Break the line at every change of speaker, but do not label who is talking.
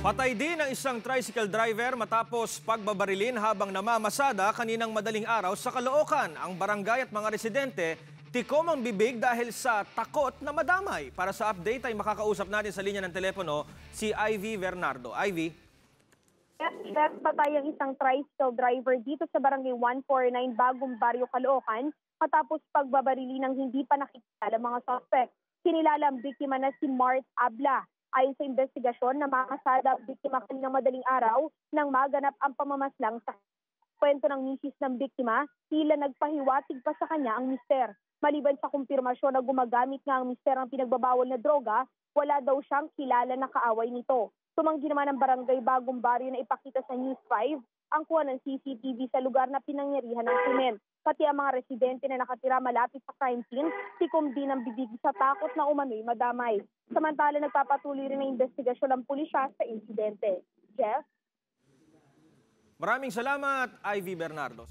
Patay din ang isang tricycle driver matapos pagbabarilin habang namamasada kaninang madaling araw sa Caloocan. Ang barangay at mga residente tikom ang bibig dahil sa takot na madamay. Para sa update ay makakausap natin sa linya ng telepono si Ivy Bernardo. Ivy?
Yes, patay ang isang tricycle driver dito sa barangay 149 Bagong Baryo, Caloocan matapos pagbabarili ng hindi pa nakikilala mga suspect. Kinilala ang biktima na si Mart Abla. Ayon sa investigasyon, namakasada ang biktima kaninang madaling araw nang maganap ang pamamaslang sa kwento ng misis ng biktima, tila nagpahiwatig pa sa kanya ang mister. Maliban sa kumpirmasyon na gumagamit nga ang mister ng pinagbabawal na droga, wala daw siyang kilala na kaaway nito. Tumanggi naman ang barangay Bagong Baryo na ipakita sa News 5 ang kuha ng CCTV sa lugar na pinangyarihan ng krimen. Pati ang mga residente na nakatira malapit sa crime scene, tikom din ang bibig sa takot na umano'y madamay. Samantala, nagpapatuloy rin ang investigasyon ng pulisya sa insidente. Jeff?
Maraming salamat, Ivy Bernardo.